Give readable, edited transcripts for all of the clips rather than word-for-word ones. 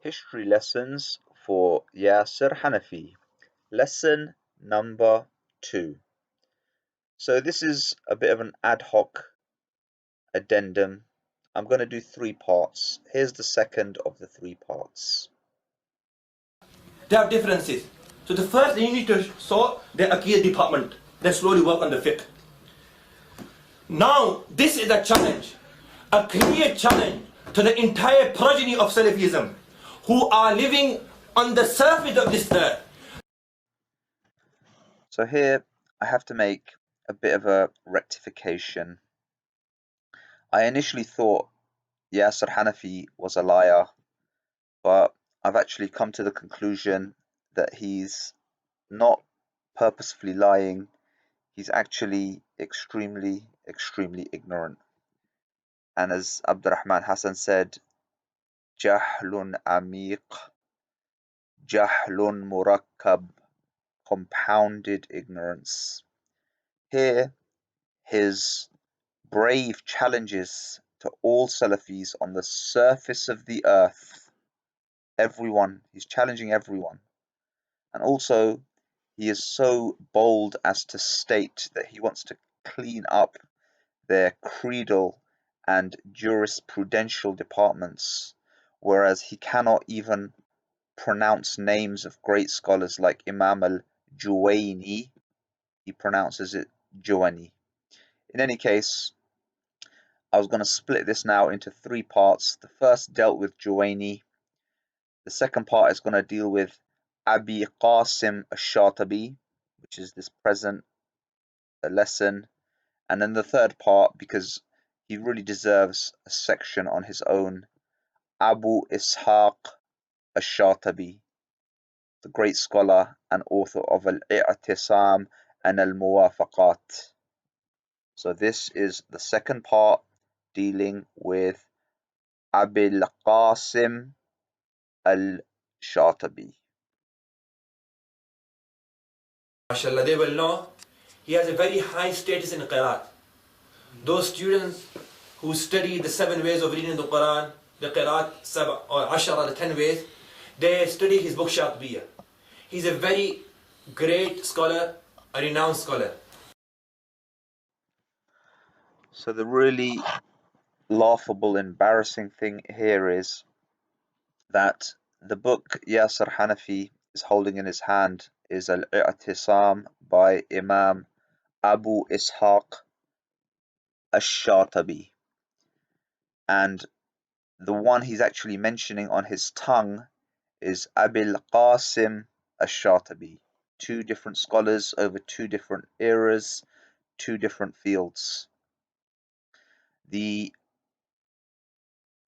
History lessons for Yasir Hanafi. Lesson number 2. So this is a bit of an ad hoc addendum. I'm going to do 3 parts. Here's the second of the 3 parts. They have differences. So the first thing you need to show the Aqeedah department. They slowly work on the fiqh. Now, this is a challenge, a clear challenge to the entire progeny of Salafism who are living on the surface of this earth. So here I have to make a bit of a rectification. I initially thought Yasir Hanafi was a liar, but I've actually come to the conclusion that he's not purposefully lying. He's actually extremely ignorant. And as Abdurrahman Hassan said, Jahlun Amiq, Jahlun Murakkab, compounded ignorance. Here, his brave challenges to all Salafis on the surface of the earth. Everyone, he's challenging everyone. And also, he is so bold as to state that he wants to clean up their creedal and jurisprudential departments, whereas he cannot even pronounce names of great scholars like Imam al-Juwayni. He pronounces it Juwani. In any case, I was going to split this now into 3 parts. The first dealt with Juwayni. The second part is going to deal with Al-Qasim al-Shatabi, which is this present lesson. And then the third part, because he really deserves a section on his own, Abu Ishaq al-Shatabi, the great scholar and author of Al-I'tisam and Al-Muwafaqat. So this is the second part dealing with Al-Qasim al-Shatabi. MashaAllah, they will know he has a very high status in Qiraat. Those students who study the 7 ways of reading the Quran, the Qiraat 7 or 10 the 10 ways, they study his book Shatibi. He's a very great scholar, a renowned scholar. So the really laughable, embarrassing thing here is that the book Yasir Hanafi is holding in his hand is Al-I'tisam by Imam Abu Ishaq al-Shatabi, and the one he's actually mentioning on his tongue is Al-Qasim al-Shatabi. 2 different scholars over 2 different eras, 2 different fields. The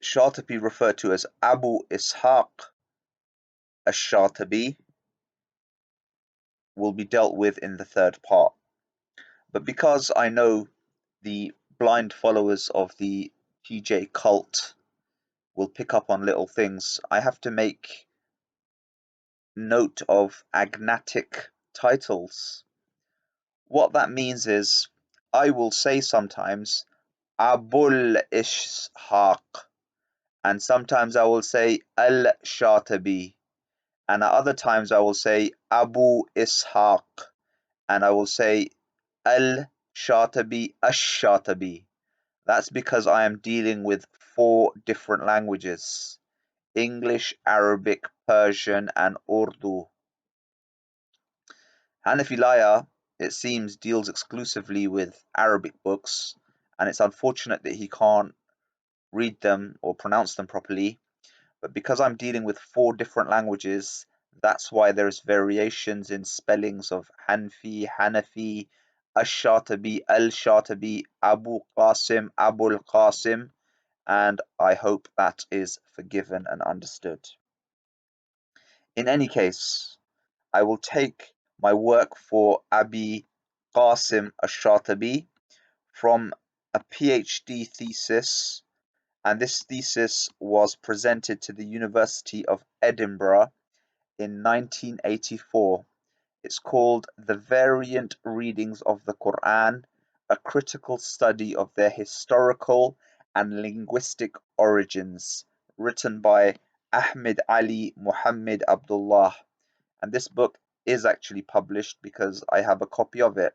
Shatibi referred to as Abu Ishaq al-Shatabi will be dealt with in the third part. But because I know the blind followers of the TJ cult will pick up on little things, I have to make note of agnatic titles. What that means is I will say sometimes Abul Ishaq, and sometimes I will say al-Shatibi, and at other times I will say Abu Ishaq, and I will say al-Shatibi ash-Shatibi. That's because I am dealing with 4 different languages: English, Arabic, Persian, and Urdu. Hanafilaya, it seems, deals exclusively with Arabic books, and it's unfortunate that he can't read them or pronounce them properly. But because I'm dealing with 4 different languages, that's why there's variations in spellings of Hanfi, Hanafi, Ash-Shatibi, Al-Shatibi, Abu Qasim, Abul Qasim, and I hope that is forgiven and understood. In any case, I will take my work for Abi Qasim al-Shatibi from a PhD thesis, and this thesis was presented to the University of Edinburgh in 1984. It's called The Variant Readings of the Quran, a critical study of their historical and linguistic origins, written by Ahmed Ali Muhammad Abdullah. And this book is actually published because I have a copy of it.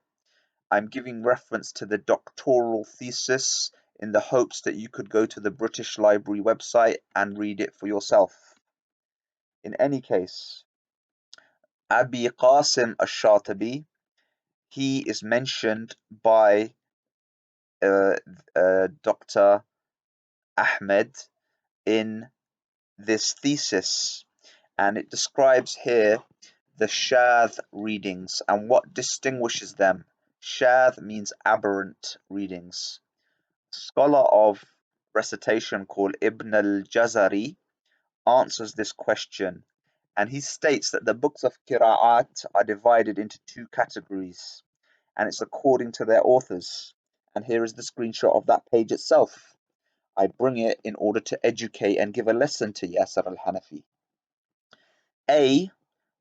I'm giving reference to the doctoral thesis in the hopes that you could go to the British Library website and read it for yourself. In any case, Abi Qasim al-Shatibi, he is mentioned by Dr. Ahmed in this thesis, and it describes here the shadh readings and what distinguishes them. Shadh means aberrant readings. A scholar of recitation called Ibn al-Jazari answers this question, and he states that the books of Qira'at are divided into two categories, and it's according to their authors. And here is the screenshot of that page itself. I bring it in order to educate and give a lesson to Yasser al-Hanafi. A,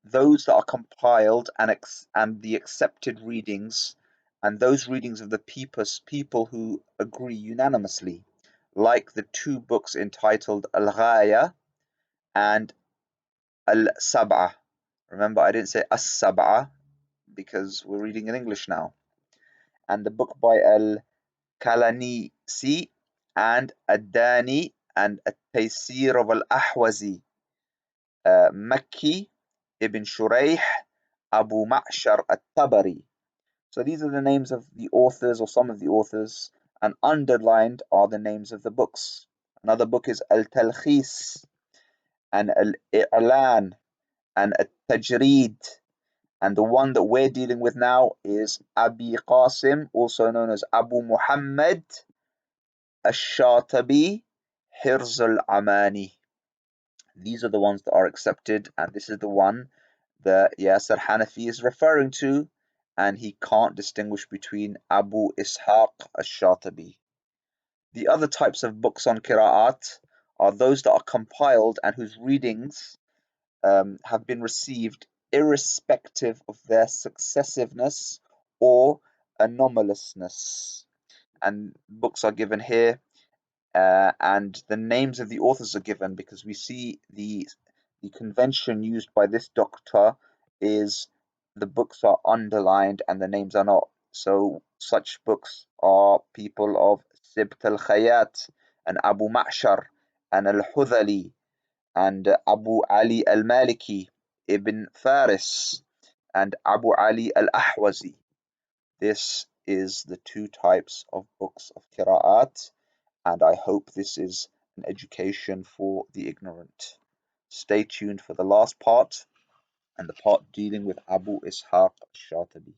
those that are compiled and the accepted readings, and those readings of the people who agree unanimously, like the two books entitled Al-Ghaya and Al-Sab'ah. Remember, I didn't say As-Sab'ah because we're reading in English now. And the book by Al-Kalanisi and Ad-Dani and At-Taysir of Al-Ahwazi, Makki, Ibn Shurayh, Abu Ma'shar At-Tabari. So these are the names of the authors or some of the authors, and underlined are the names of the books. Another book is Al-Talkhis and Al-I'lan and At-Tajrid. And the one that we're dealing with now is Abi Qasim, also known as Abu Muhammad Al-Shatabi Hirz al-Amani. These are the ones that are accepted, and this is the one that Yasser Hanafi is referring to, and he can't distinguish between Abu Ishaq al-Shatibi. The other types of books on Qira'at are those that are compiled and whose readings have been received irrespective of their successiveness or anomalousness. And books are given here, and the names of the authors are given because we see the convention used by this doctor is the books are underlined and the names are not. So such books are people of Sibt al-Khayat and Abu Ma'shar and al-Hudhali and Abu Ali al-Maliki, Ibn Faris, and Abu Ali al-Ahwazi. This is the two types of books of Qira'at, and I hope this is an education for the ignorant. Stay tuned for the last part and the part dealing with Abu Ishaq al-Shatibi.